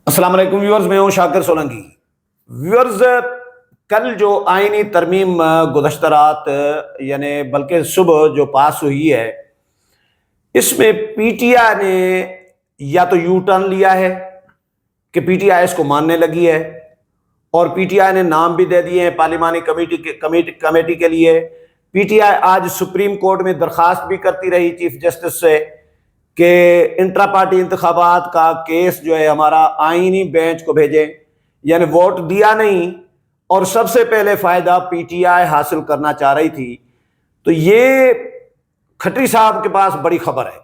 السلام علیکم ویورز، میں ہوں شاکر سولنگی۔ ویورز، کل جو آئینی ترمیم گزشتہ رات یعنی بلکہ صبح جو پاس ہوئی ہے، اس میں پی ٹی آئی نے یا تو یو ٹرن لیا ہے کہ پی ٹی آئی اس کو ماننے لگی ہے، اور پی ٹی آئی نے نام بھی دے دیے ہیں پارلیمانی کمیٹی کے لیے۔ پی ٹی آئی آج سپریم کورٹ میں درخواست بھی کرتی رہی چیف جسٹس سے کہ انٹرا پارٹی انتخابات کا کیس جو ہے ہمارا آئینی بینچ کو بھیجیں، یعنی ووٹ دیا نہیں اور سب سے پہلے فائدہ پی ٹی آئی حاصل کرنا چاہ رہی تھی۔ تو یہ کھٹری صاحب کے پاس بڑی خبر ہے۔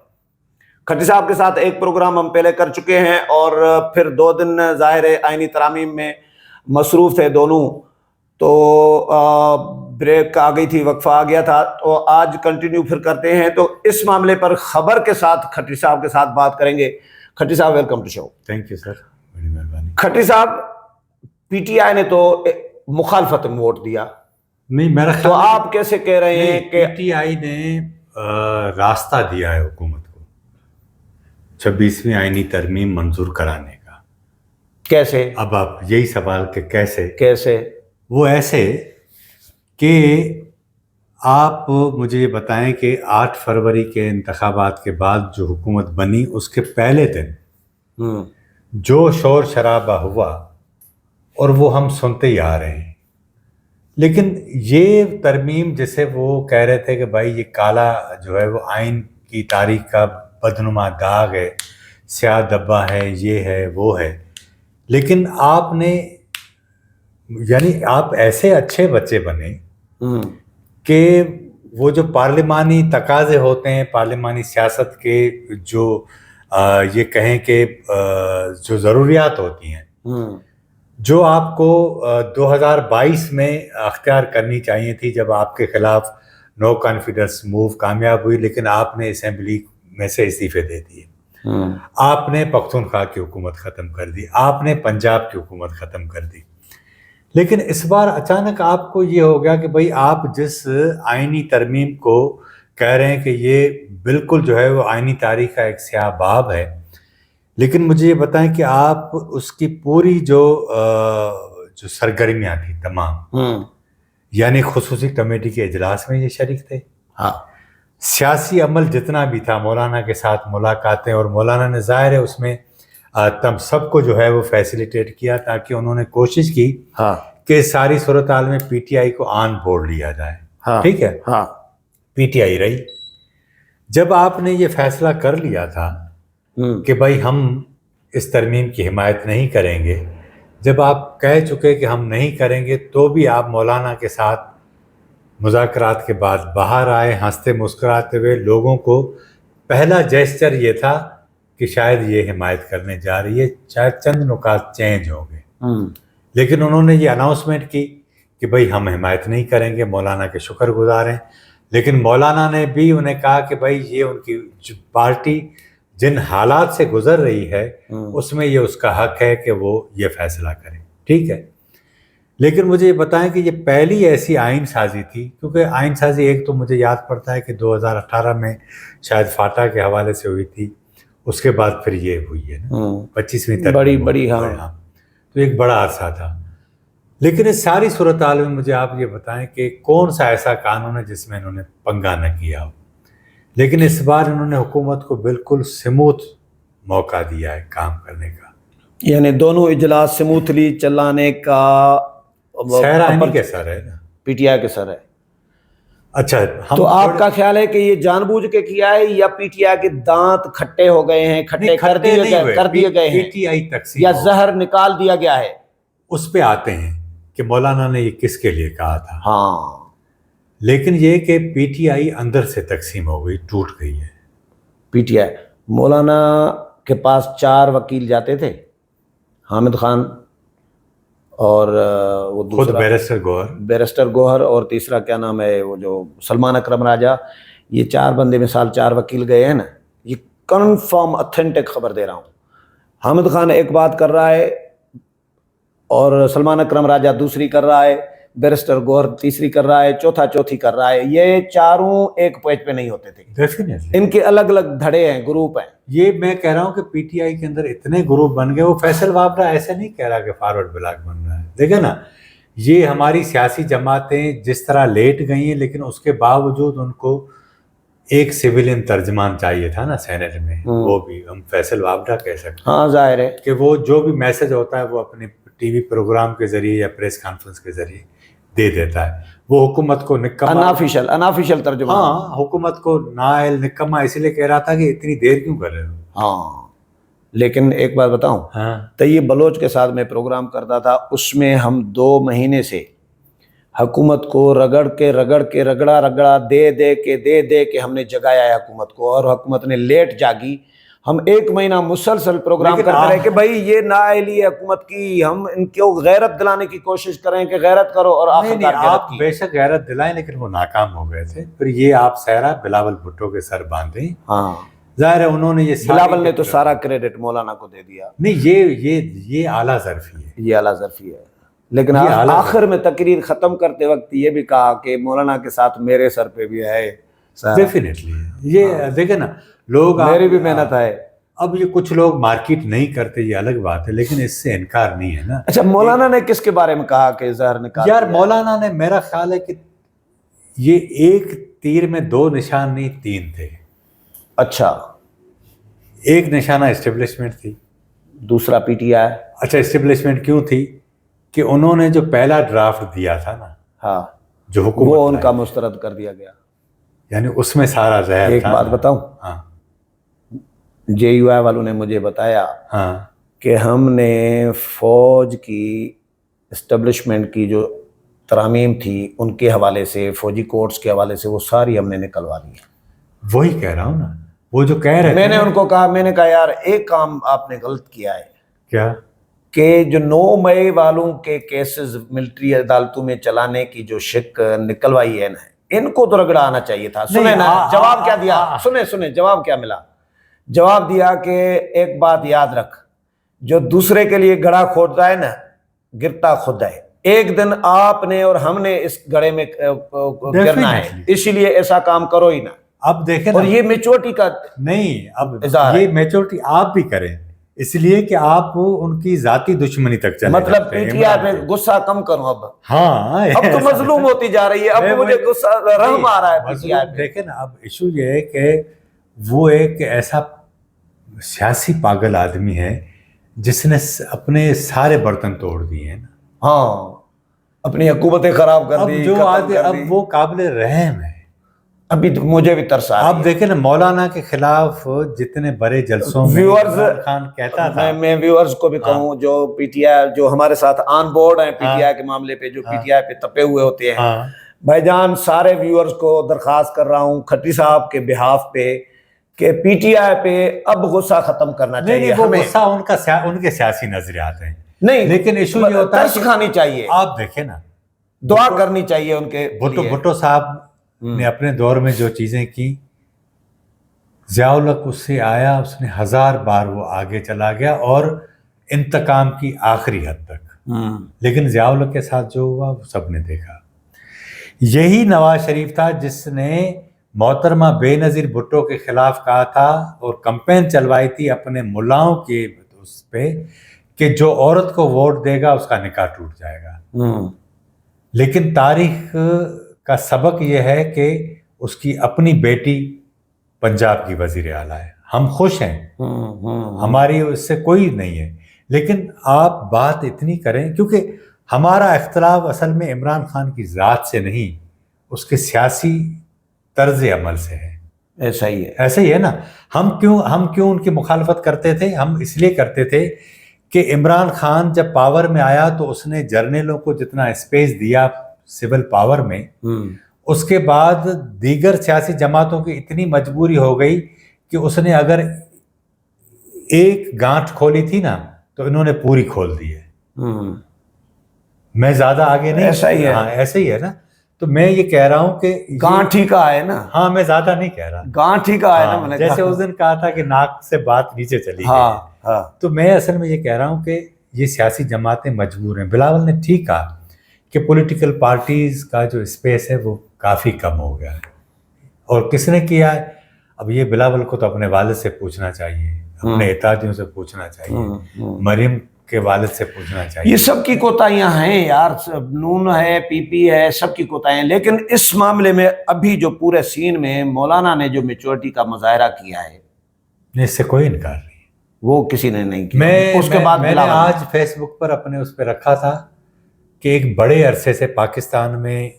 کھٹری صاحب کے ساتھ ایک پروگرام ہم پہلے کر چکے ہیں، اور پھر 2 دن ظاہر ہے آئینی ترامیم میں مصروف تھے دونوں، تو بریک آ گئی تھی، وقفہ آ گیا تھا، تو آج کنٹینیو پھر کرتے ہیں۔ تو اس معاملے پر خبر کے ساتھ کھٹری صاحب کے ساتھ بات کریں گے۔ کھٹری صاحب، welcome to show. Thank you sir, بڑی مہربانی۔ کھٹری صاحب، پی ٹی آئی نے تو مخالفت میں ووٹ دیا، نہیں میرا خیال تو آپ کیسے کہہ رہے ہیں کہ پی ٹی آئی نے راستہ دیا ہے حکومت کو 26ویں آئینی ترمیم منظور کرانے کا؟ کیسے؟ اب آپ یہی سوال کہ کیسے؟ وہ ایسے کہ آپ مجھے یہ بتائیں کہ 8 فروری کے انتخابات کے بعد جو حکومت بنی اس کے پہلے دن جو شور شرابہ ہوا، اور وہ ہم سنتے ہی آ رہے ہیں، لیکن یہ ترمیم جسے وہ کہہ رہے تھے کہ بھائی یہ کالا جو ہے وہ آئین کی تاریخ کا بدنما داغ ہے، سیاہ دبا ہے، یہ ہے وہ ہے، لیکن آپ نے یعنی آپ ایسے اچھے بچے بنے کہ وہ جو پارلیمانی تقاضے ہوتے ہیں، پارلیمانی سیاست کے جو یہ کہیں کہ جو ضروریات ہوتی ہیں، جو آپ کو 2022 میں اختیار کرنی چاہیے تھی جب آپ کے خلاف نو کانفیڈنس موو کامیاب ہوئی، لیکن آپ نے اسمبلی میں سے استعفے دے دیے، آپ نے پختونخوا کی حکومت ختم کر دی، آپ نے پنجاب کی حکومت ختم کر دی، لیکن اس بار اچانک آپ کو یہ ہو گیا کہ بھائی آپ جس آئینی ترمیم کو کہہ رہے ہیں کہ یہ بالکل جو ہے وہ آئینی تاریخ کا ایک سیاہ باب ہے، لیکن مجھے یہ بتائیں کہ آپ اس کی پوری جو سرگرمیاں تھیں تمام، یعنی خصوصی کمیٹی کے اجلاس میں یہ شریک تھے، سیاسی عمل جتنا بھی تھا، مولانا کے ساتھ ملاقاتیں، اور مولانا نے ظاہر ہے اس میں تم سب کو جو ہے وہ فیسیلیٹیٹ کیا، تاکہ انہوں نے کوشش کی کہ ساری صورتحال میں پی ٹی آئی کو آن بورڈ لیا جائے، ٹھیک ہے، پی ٹی آئی رہی۔ جب آپ نے یہ فیصلہ کر لیا تھا کہ بھائی ہم اس ترمیم کی حمایت نہیں کریں گے، جب آپ کہہ چکے کہ ہم نہیں کریں گے، تو بھی آپ مولانا کے ساتھ مذاکرات کے بعد باہر آئے ہنستے مسکراتے ہوئے، لوگوں کو پہلا جیسچر یہ تھا کہ شاید یہ حمایت کرنے جا رہی ہے، شاید چند نکات چینج ہوں گے، لیکن انہوں نے یہ اناؤنسمنٹ کی کہ بھائی ہم حمایت نہیں کریں گے، مولانا کے شکر گزار ہیں، لیکن مولانا نے بھی انہیں کہا کہ بھائی یہ ان کی پارٹی جن حالات سے گزر رہی ہے اس میں یہ اس کا حق ہے کہ وہ یہ فیصلہ کرے، ٹھیک ہے۔ لیکن مجھے یہ بتائیں کہ یہ پہلی ایسی آئین سازی تھی، کیونکہ آئین سازی ایک تو مجھے یاد پڑتا ہے کہ 2018 میں شاید فاٹا کے حوالے سے ہوئی تھی، اس کے بعد پھر یہ ہوئی ہے نا 25ویں تک بڑی تو ایک بڑا عرصہ تھا۔ لیکن اس ساری صورتحال میں مجھے آپ یہ بتائیں کہ کون سا ایسا قانون ہے جس میں انہوں نے پنگا نہ کیا ہو، لیکن اس بار انہوں نے حکومت کو بالکل سموتھ موقع دیا ہے کام کرنے کا، یعنی دونوں اجلاس سموتھلی چلانے کا سیر آئینی کے سر ہے نا، پی ٹی آئی کے سر ہے۔ اچھا، تو آپ کا خیال ہے کہ یہ جان بوجھ کے کیا ہے، یا پی ٹی آئی کے دانت کھٹے ہو گئے ہیں، کھٹے کر دیے گئے ہیں، پی ٹی آئی تقسیم یا زہر نکال دیا گیا ہے؟ اس پہ آتے ہیں کہ مولانا نے یہ کس کے لیے کہا تھا، لیکن یہ کہ پی ٹی آئی اندر سے تقسیم ہو گئی، ٹوٹ گئی ہے۔ پی ٹی آئی مولانا کے پاس 4 وکیل جاتے تھے، حامد خان اور وہ خود دوسرا بیرسٹر گوہر، اور تیسرا کیا نام ہے وہ جو سلمان اکرم راجہ، یہ 4 بندے مثال 4 وکیل گئے ہیں نا، یہ کنفرم اتھینٹک خبر دے رہا ہوں۔ حامد خان ایک بات کر رہا ہے اور سلمان اکرم راجہ دوسری کر رہا ہے، بیرسٹر گوہر تیسری کر رہا ہے, چوتھا چوتھی کر رہا ہے. یہ چاروں ایک پیج پہ نہیں ہوتے تھے, ڈیفینیٹلی ان کے الگ الگ دھڑے ہیں, گروپ ہیں. یہ میں کہہ رہا ہوں کہ پی ٹی آئی کے اندر اتنے گروپ بن گئے. وہ فیصل وابرہ ایسے نہیں کہہ رہا کہ فارورڈ بلاک بن رہا ہے. دیکھیں نا, یہ ہماری سیاسی جماعتیں جس طرح لیٹ گئی ہیں, لیکن اس کے باوجود ان کو ایک سویلین ترجمان چاہیے تھا نا سینٹ میں. وہ بھی ہم فیصل وابرہ کہہ سکتے ہیں. ہاں ظاہر ہے کہ وہ جو بھی میسج ہوتا ہے وہ اپنے ٹی وی پروگرام کے ذریعے یا پریس کانفرنس کے ذریعے دے دیتا ہے. وہ حکومت کو نکما, انافیشل ترجمہ. ہاں, حکومت کو نائل نکما اس لیے کہہ رہا تھا کہ اتنی دیر کیوں کر رہے ہو. ہاں لیکن ایک بات بتاؤں, ہاں طیب بلوچ کے ساتھ میں پروگرام کرتا تھا, اس میں ہم 2 مہینے سے حکومت کو رگڑا دے کے ہم نے جگایا ہے حکومت کو, اور حکومت نے لیٹ جاگی. ہم 1 مہینہ مسلسل پروگرام کرتے رہے کہ بھائی یہ نااہلی ہے حکومت کی, ہم ان کو غیرت دلانے کی کوشش کریں کہ غیرت کرو, اور آخرکار آپ بے شک غیرت دلائیں, لیکن وہ ناکام ہو گئے تھے. پھر یہ آپ صحرا بلاول بھٹو کے سر باندھیں. ہاں ظاہر ہے انہوں نے یہ بلاول نے تو سارا کریڈٹ مولانا کو دے دیا. نہیں, یہ اعلیٰ ظرفی ہے, یہ اعلیٰ ظرفی ہے. لیکن آخر میں تقریر ختم کرتے وقت یہ بھی کہا کہ مولانا کے ساتھ میرے سر پہ بھی ہے. ڈیفینیٹلی یہ دیکھیں نا, لوگ میری بھی محنت ہے. اب یہ کچھ لوگ مارکیٹ نہیں کرتے, یہ الگ بات ہے, لیکن اس سے انکار نہیں ہے نا. اچھا, مولانا نے کس کے بارے میں کہا کہ زہر نکال؟ یار مولانا نے, میرا خیال ہے کہ یہ ایک تیر میں 2 نشان نہیں 3 تھے. اچھا, ایک نشانہ اسٹیبلشمنٹ تھی, دوسرا پی ٹی آئی. اچھا, اسٹیبلشمنٹ کیوں تھی کہ انہوں نے جو پہلا ڈرافٹ دیا تھا نا, ہاں, جو حکومت وہ ان کا مسترد کر دیا گیا. یعنی اس میں سارا زہر. ایک بات بتاؤں, ہاں, جے یو آئی والوں نے مجھے بتایا ہاں, کہ ہم نے فوج کی اسٹیبلشمنٹ کی جو ترامیم تھی ان کے حوالے سے, فوجی کورٹس کے حوالے سے, وہ ساری ہم نے نکلوا لی. وہی کہہ رہا ہوں نا, وہ جو کہہ رہے میں نے ان کو کہا, میں نے کہا یار ایک کام آپ نے غلط کیا ہے. کیا؟ کہ جو 9 مئی والوں کے کیسز ملٹری عدالتوں میں چلانے کی جو شک نکلوائی ہے نا, ان کو تو رگڑا آنا چاہیے تھا. سنیں نا جواب کیا دیا, سنیں جواب کیا ملا. جواب دیا کہ ایک بات یاد رکھ, جو دوسرے کے لیے گڑھا کھودتا ہے نا, گرتا خود ہے. ایک دن آپ نے اور ہم نے اس گڑھے میں گرنا ہے, اسی لیے ایسا کام کرو ہی نا. اب دیکھیں, اور یہ میچورٹی کا نہیں, اب یہ میچورٹی آپ بھی کریں, اس لیے کہ آپ ان کی ذاتی دشمنی تک چلے. مطلب پی ٹی آئی میں غصہ کم کروں اب. ہاں, اب تو مظلوم ہوتی جا رہی ہے, اب مجھے غصہ رحم آ رہا ہے پی ٹی آئی پہ. دیکھیں نا, اب ایشو یہ ہے کہ وہ ایک ایسا سیاسی پاگل آدمی ہے جس نے اپنے سارے برتن توڑ دیے ہیں نا. ہاں, اپنی حکومتیں خراب کر دی. جو اب وہ قابل رحم ہے. ابھی مجھے بھی ترس آ رہی ہے. آپ دیکھیں نا, مولانا کے خلاف جتنے بڑے جلسوں میں عمران خان کہتا تھا, میں ویورز کو بھی کہوں جو پی ٹی آئی جو ہمارے ساتھ آن بورڈ ہیں پی ٹی آئی کے معاملے پہ, جو پی ٹی آئی پہ تپے ہوئے ہوتے ہیں, بھائی جان سارے ویورز کو درخواست کر رہا ہوں کھٹی صاحب کے بہاف پہ کہ پی ٹی آئی پہ اب غصہ ختم کرنا چاہیے. وہ غصہ ان کے سیاسی نظریات ہیں, نہیں, لیکن ایشو یہ ہوتا ہے ترس کھانی چاہیے. آپ دیکھیں نا, دعا کرنی چاہیے ان کے. بھٹو صاحب نے اپنے دور میں جو چیزیں کی, ضیاء الحق اس سے آیا, اس نے 1000 بار وہ آگے چلا گیا اور انتقام کی آخری حد تک. لیکن ضیاء الحق کے ساتھ جو ہوا وہ سب نے دیکھا. یہی نواز شریف تھا جس نے محترمہ بے نظیر بھٹو کے خلاف کہا تھا اور کمپین چلوائی تھی اپنے ملاؤں کے اس پہ کہ جو عورت کو ووٹ دے گا اس کا نکاح ٹوٹ جائے گا. لیکن تاریخ کا سبق یہ ہے کہ اس کی اپنی بیٹی پنجاب کی وزیر اعلیٰ ہے. ہم خوش ہیں, ہماری اس سے کوئی نہیں ہے, لیکن آپ بات اتنی کریں, کیونکہ ہمارا اختلاف اصل میں عمران خان کی ذات سے نہیں, اس کے سیاسی طرز عمل سے ہے. ایسا ہی ہے, ایسا ہی ہے نا. ہم کیوں ان کی مخالفت کرتے تھے؟ ہم اس لیے کرتے تھے کہ عمران خان جب پاور میں آیا تو اس نے جرنیلوں کو جتنا اسپیس دیا سول پاور میں, اس کے بعد دیگر سیاسی جماعتوں کی اتنی مجبوری ہو گئی کہ اس نے اگر ایک گانٹھ کھولی تھی نا تو انہوں نے پوری کھول دی ہے. میں زیادہ آگے نہیں, ایسا ہی ہے. ہاں ایسا ہی ہے نا. تو میں یہ کہہ رہا ہوں کہ گانٹھ ہی کا ہے نا. ہاں, میں زیادہ نہیں کہہ رہا, گانٹھ ہی کا ہے نا. میں نے جیسے اس دن کہا تھا کہ ناک سے بات نیچے چلی گئی, تو میں اصل میں یہ کہہ رہا ہوں کہ یہ سیاسی جماعتیں مجبور ہیں. بلاول نے ٹھیک کہا کہ پولیٹیکل پارٹیز کا جو اسپیس ہے وہ کافی کم ہو گیا ہے. اور کس نے کیا ہے؟ اب یہ بلاول کو تو اپنے والد سے پوچھنا چاہیے, اپنے اتحادیوں سے پوچھنا چاہیے, مریم کے والد سے پوچھنا چاہیے. یہ سب کی کوتاہیاں ہیں یار, نون ہے, پی پی ہے, سب کی کوتاہیاں. لیکن اس معاملے میں ابھی جو پورے سین میں مولانا نے جو میچورٹی کا مظاہرہ کیا ہے, اس سے کوئی انکار نہیں. وہ کسی نے نہیں کیا. اس کے بعد میں نے آج فیس بک پر اپنے اس پہ رکھا تھا کہ ایک بڑے عرصے سے پاکستان میں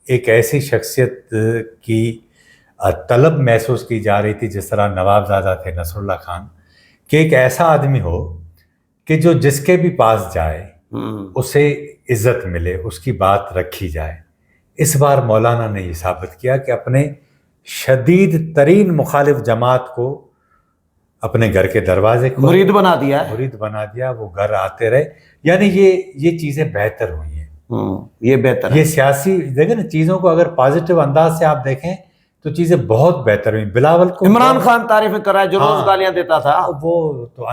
ایک ایسی شخصیت کی طلب محسوس کی جا رہی تھی, جس طرح نواب زادہ تھے نصر اللہ خان, کہ ایک ایسا آدمی ہو کہ جو جس کے بھی پاس جائے اسے عزت ملے, اس کی بات رکھی جائے. اس بار مولانا نے یہ ثابت کیا کہ اپنے شدید ترین مخالف جماعت کو اپنے گھر کے دروازے کو مرید بنا دیا, وہ گھر آتے رہے. یعنی یہ چیزیں بہتر ہوئی ہیں. یہ بہتر ہے. یہ سیاسی دیکھیں نا, چیزوں کو اگر پازیٹیو انداز سے آپ دیکھیں تو چیزیں بہت بہتر ہوئی. بلاول کو عمران خان تعریفیں کرائے جو روز گالیاں دیتا تھا, وہ تو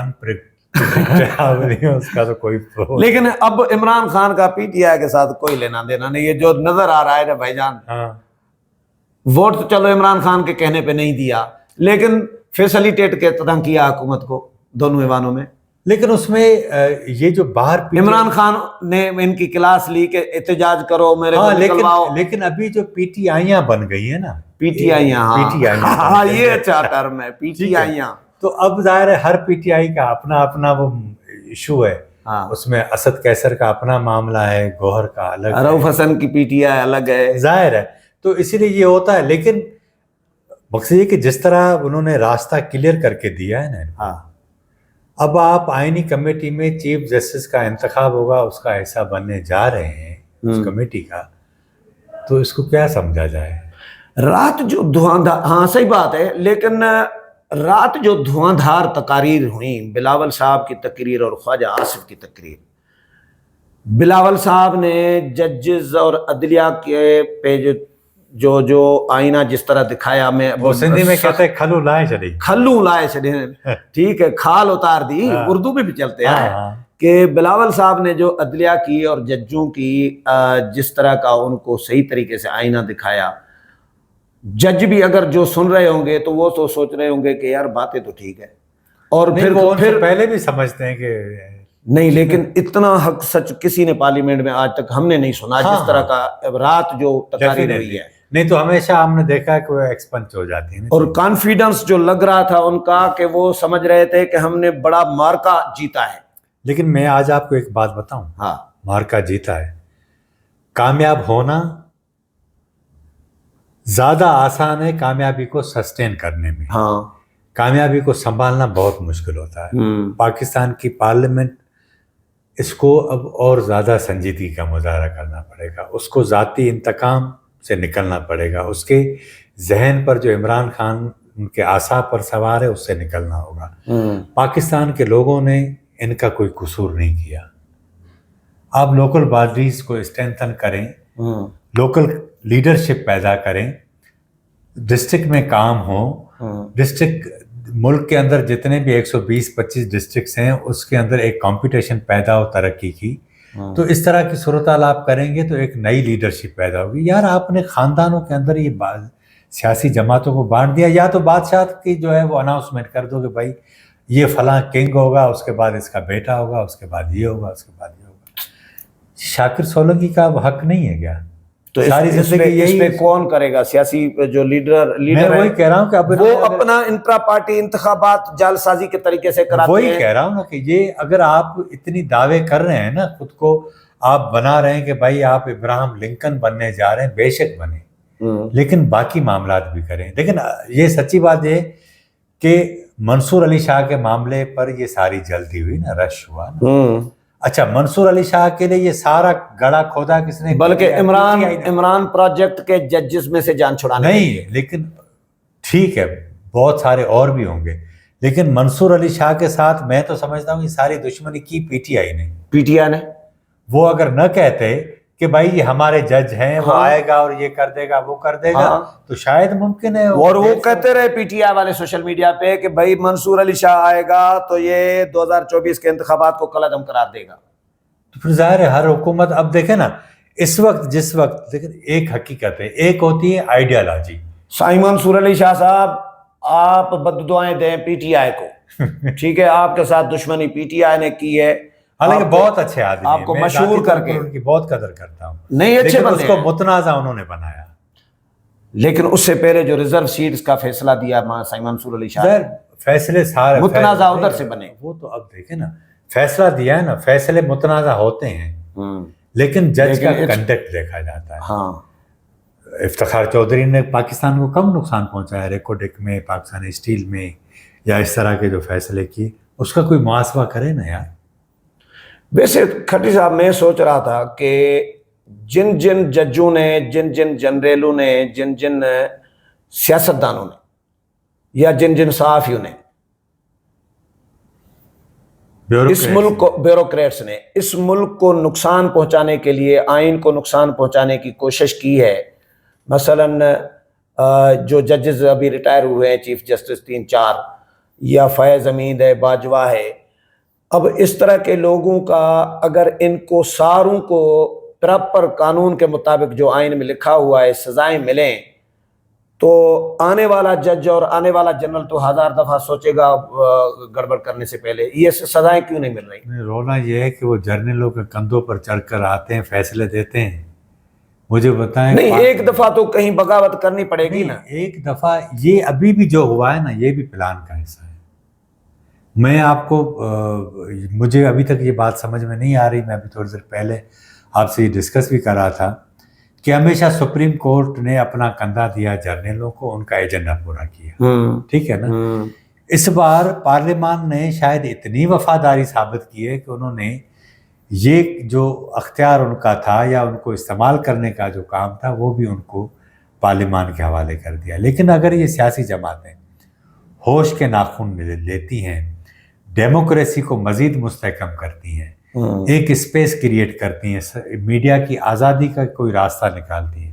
اس کا تو کوئی لیکن اب عمران خان کا پی ٹی آئی کے ساتھ کوئی لینا دینا نہیں. یہ جو نظر آ رہا ہے نا بھائی جان, ووٹ تو چلو عمران خان کے کہنے پہ نہیں دیا, لیکن فیسلیٹیٹ کے طرح کیا حکومت کو دونوں ایوانوں میں. لیکن اس میں یہ جو باہر عمران خان نے ان کی کلاس لی کہ احتجاج کرو میرے کو نکلواؤ. لیکن ابھی جو پی ٹی آئیاں بن گئی ہیں نا, پی ٹی آئیاں, ہاں یہ اچھا ٹرم ہے, پی ٹی آئیاں. تو اب ظاہر ہے ہر پی ٹی آئی کا اپنا وہ ایشو ہے. اس میں اسد کیسر کا اپنا معاملہ ہے, گوہر کا الگ, رؤف حسن کی پی ٹی آئی الگ ہے, ظاہر ہے. تو اسی لیے یہ ہوتا ہے. لیکن مقصد یہ کہ جس طرح انہوں نے راستہ کلیئر کر کے دیا ہے نا, اب آپ آئینی کمیٹی میں چیف جسٹس کا انتخاب ہوگا, اس کا حصہ بننے جا رہے ہیں اس کمیٹی کا, تو اس کو کیا سمجھا جائے؟ رات جو دھواندھار, ہاں صحیح بات ہے, لیکن رات جو دھواندھار تقاریر ہوئیں, بلاول صاحب کی تقریر اور خواجہ آصف کی تقریر. بلاول صاحب نے ججز اور عدلیہ کے پہ جو آئینہ جس طرح دکھایا, میں وہ سندھی میں کہتے ہیں کھلو لائے چڑے, ٹھیک ہے, کھال اتار دی, اردو میں بھی چلتے ہیں کہ بلاول صاحب نے جو عدلیہ کی اور ججوں کی جس طرح کا ان کو صحیح طریقے سے آئینہ دکھایا, جج بھی اگر جو سن رہے ہوں گے تو وہ تو سوچ رہے ہوں گے کہ یار باتیں تو ٹھیک ہے, اور پھر پہلے بھی سمجھتے ہیں کہ نہیں, لیکن اتنا حق سچ کسی نے پارلیمنٹ میں آج تک ہم نے نہیں سنا جس طرح کا رات جو تقاریر ہوئی ہے. نہیں تو ہمیشہ ہم نے دیکھا ہے کہ وہ ایکسپنچ ہو جاتی ہیں, اور کانفیڈنس جو لگ رہا تھا ان کا کہ وہ سمجھ رہے تھے کہ ہم نے بڑا مارکا جیتا ہے. لیکن میں آج آپ کو ایک بات بتاؤں, مارکا جیتا ہے, کامیاب ہونا زیادہ آسان ہے کامیابی کو سسٹین کرنے میں. کامیابی کو سنبھالنا بہت مشکل ہوتا ہے. پاکستان کی پارلیمنٹ اس کو اب اور زیادہ سنجیدگی کا مظاہرہ کرنا پڑے گا, اس کو ذاتی انتقام سے نکلنا پڑے گا, اس کے ذہن پر جو عمران خان ان کے اعصاب پر سوار ہے اس سے نکلنا ہوگا. پاکستان کے لوگوں نے ان کا کوئی قصور نہیں کیا. آپ لوکل باڈیز کو اسٹرینتھن کریں, لوکل لیڈرشپ پیدا کریں, ڈسٹرکٹ میں کام ہو, ڈسٹرکٹ ملک کے اندر جتنے بھی 120-25 ڈسٹرکٹس ہیں اس کے اندر ایک کمپٹیشن پیدا ہو ترقی کی, تو اس طرح کی صورتحال آپ کریں گے تو ایک نئی لیڈرشپ پیدا ہوگی. یار آپ نے خاندانوں کے اندر یہ سیاسی جماعتوں کو بانٹ دیا, یا تو بادشاہ کی جو ہے وہ اناؤنسمنٹ کر دو کہ بھائی یہ فلاں کنگ ہوگا, اس کے بعد اس کا بیٹا ہوگا, اس کے بعد یہ ہوگا, اس کے بعد یہ ہوگا. شاکر سولنگی کا حق نہیں ہے کیا؟ تو اس پہ کون کرے گا سیاسی جو لیڈر میں وہی کہہ رہا ہوں کہ وہ اپنا انٹرا پارٹی انتخابات جعل سازی کے طریقے سے کراتے ہیں. وہی کہہ رہا ہوں نا کہ یہ اگر آپ اتنی دعوے کر رہے ہیں نا, خود کو آپ بنا رہے ہیں کہ بھائی آپ ابراہیم لنکن بننے جا رہے ہیں, بے شک بنے, لیکن باقی معاملات بھی کریں. لیکن یہ سچی بات یہ کہ منصور علی شاہ کے معاملے پر یہ ساری جلدی ہوئی نا, رش ہوا نا. اچھا, منصور علی شاہ کے لیے یہ سارا گڑھا کھودا کس نے؟ بلکہ عمران پروجیکٹ کے ججز میں سے جان چھڑانے نہیں. لیکن ٹھیک ہے, بہت سارے اور بھی ہوں گے, لیکن منصور علی شاہ کے ساتھ میں تو سمجھتا ہوں یہ ساری دشمنی کی پی ٹی آئی نے. وہ اگر نہ کہتے کہ بھائی یہ ہمارے جج ہیں, وہ آئے گا اور یہ کر دے گا, وہ کر دے گا, تو شاید ممکن ہے. اور وہ کہتے رہے پی ٹی آئی والے سوشل میڈیا پہ کہ بھائی منصور علی شاہ آئے گا تو یہ 2024 کے انتخابات کو کالعدم قرار دے گا. تو پھر ظاہر ہے ہر حکومت, اب دیکھیں نا اس وقت جس وقت لیکن ایک حقیقت ہے، ایک ہوتی ہے آئیڈیالوجی. سائیں منصور علی شاہ صاحب، آپ بد دعائیں دیں پی ٹی آئی کو، ٹھیک ہے، آپ کے ساتھ دشمنی پی ٹی آئی نے کی ہے، حالانکہ بہت اچھے آدمی ہیں، آپ کو میں مشہور ذاتی کر طور کے پر ان کی بہت قدر کرتا ہوں، نہیں اچھے لیکن اس بندے کو ہیں، متنازع انہوں نے بنایا. لیکن اس سے پہلے جو ریزرو سیٹس کا فیصلہ دیا سائیں منصور علی شاہ ظاہر نے، فیصلے سارے متنازع ادھر سے بنے. وہ تو اب دیکھیں نا، فیصلہ دیا ہے نا، فیصلے متنازع ہوتے ہیں لیکن جج کا کنڈکٹ دیکھا جاتا ہے. ہاں، افتخار چودھری نے پاکستان کو کم نقصان پہنچایا، ریکوڈک میں، پاکستان اسٹیل میں، یا اس طرح کے جو فیصلے کیے، اس کا کوئی محاسبہ کرے نا یار. ویسے کھٹی صاحب میں سوچ رہا تھا کہ جن جن ججوں نے، جن جن جنریلوں نے، جن جن سیاستدانوں نے، یا جن جن صحافیوں نے اس ملک کو، بیوروکریٹس نے اس ملک کو نقصان پہنچانے کے لیے، آئین کو نقصان پہنچانے کی کوشش کی ہے، مثلاً جو ججز ابھی ریٹائر ہوئے ہیں، چیف جسٹس 3-4، یا فیض حمید ہے، باجوہ ہے، اب اس طرح کے لوگوں کا اگر ان کو ساروں کو پراپر قانون کے مطابق جو آئین میں لکھا ہوا ہے سزائیں ملیں، تو آنے والا جج اور آنے والا جنرل تو 1000 دفعہ سوچے گا گڑبڑ کرنے سے پہلے یہ سزائیں کیوں نہیں مل رہی. رونا یہ ہے کہ وہ جرنلوں کے کندھوں پر چڑھ کر آتے ہیں، فیصلے دیتے ہیں. مجھے بتائیں، نہیں ایک دفعہ تو کہیں بغاوت کرنی پڑے گی نا. ایک دفعہ یہ ابھی بھی جو ہوا ہے نا، یہ بھی پلان کا حصہ ہے. میں آپ کو مجھے ابھی تک یہ بات سمجھ میں نہیں آ رہی، میں ابھی تھوڑی دیر پہلے آپ سے یہ ڈسکس بھی کر رہا تھا کہ ہمیشہ سپریم کورٹ نے اپنا کندھا دیا جرنیلوں کو، ان کا ایجنڈا پورا کیا، ٹھیک ہے نا. اس بار پارلیمان نے شاید اتنی وفاداری ثابت کی ہے کہ انہوں نے یہ جو اختیار ان کا تھا یا ان کو استعمال کرنے کا جو کام تھا وہ بھی ان کو پارلیمان کے حوالے کر دیا. لیکن اگر یہ سیاسی جماعتیں ہوش کے ناخن لیتی ہیں، ڈیموکریسی کو مزید مستحکم کرتی ہیں، ایک اسپیس کریٹ کرتی ہیں، میڈیا کی آزادی کا کوئی راستہ نکالتی ہیں.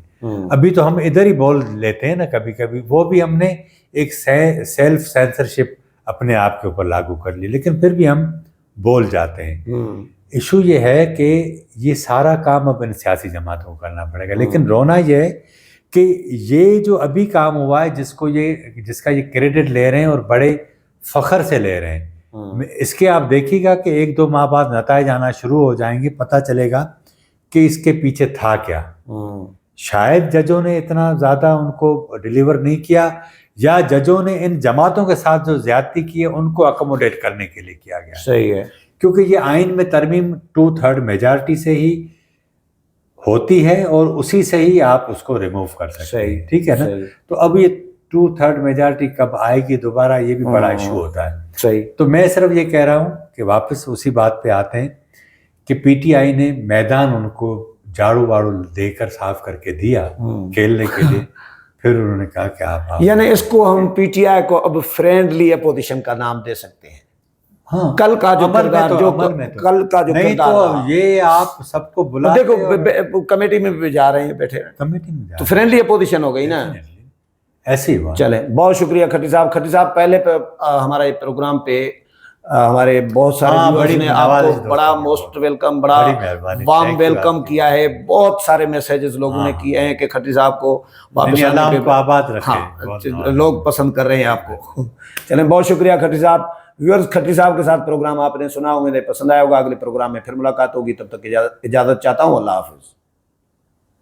ابھی تو ہم ادھر ہی بول لیتے ہیں نا کبھی کبھی، وہ بھی ہم نے ایک سیلف سینسرشپ اپنے آپ کے اوپر لاگو کر لی، لیکن پھر بھی ہم بول جاتے ہیں. ایشو یہ ہے کہ یہ سارا کام اب ان سیاسی جماعتوں کو کرنا پڑے گا. لیکن رونا یہ ہے کہ یہ جو ابھی کام ہوا ہے، جس کا یہ کریڈٹ لے رہے ہیں اور بڑے فخر سے لے رہے ہیں، اس کے آپ دیکھیے گا کہ 1-2 ماہ بعد نتائج آنا شروع ہو جائیں گے، پتہ چلے گا کہ اس کے پیچھے تھا کیا. شاید ججوں نے اتنا زیادہ ان کو ڈیلیور نہیں کیا، یا ججوں نے ان جماعتوں کے ساتھ جو زیادتی کی ہے ان کو اکوموڈیٹ کرنے کے لیے کیا گیا. صحیح ہے، کیونکہ یہ آئین میں ترمیم 2/3 میجارٹی سے ہی ہوتی ہے اور اسی سے ہی آپ اس کو ریموو کر سکتے ہیں، ٹھیک ہے نا. تو اب یہ 2/3 میجارٹی کب آئے گی دوبارہ، یہ بھی بڑا ایشو ہوتا ہے. صحیح. تو میں صرف یہ کہہ رہا ہوں کہ واپس اسی بات پہ آتے ہیں کہ پی ٹی آئی نے میدان ان کو جھاڑو واڑو دے کر صاف کر کے دیا کھیلنے کے لیے، پھر انہوں نے کہا کہ آپ یعنی اس کو ہم پی ٹی آئی کو اب فرینڈلی اپوزیشن کا نام دے سکتے ہیں. ہاں، کل کا جو کردار، کل کا جو نہیں کردار تو یہ آپ سب کو بلا دیکھو کمیٹی میں بھی جا رہے ہیں بیٹھے، کمیٹی میں تو فرینڈلی اپوزیشن ہو گئی نا. ایسے ہی ہوا. چلیں، بہت شکریہ کھٹی صاحب. کھٹی صاحب پہلے ہمارا یہ پروگرام پہ ہمارے بہت سارے ویورز نے آپ کو بڑا موسٹ ویلکم، بڑا وارم ویلکم کیا ہے. بہت سارے میسیجز لوگوں نے کیے ہیں کہ کھٹی صاحب کو واپس آنے پہ آباد رکھے، لوگ پسند کر رہے ہیں آپ کو. چلیں، بہت شکریہ کھٹی صاحب. ویورز، کھٹی صاحب کے ساتھ پروگرام آپ نے سنا، امید ہے پسند آیا ہوگا. اگلے پروگرام میں پھر ملاقات ہوگی، تب تک اجازت چاہتا ہوں. اللہ حافظ.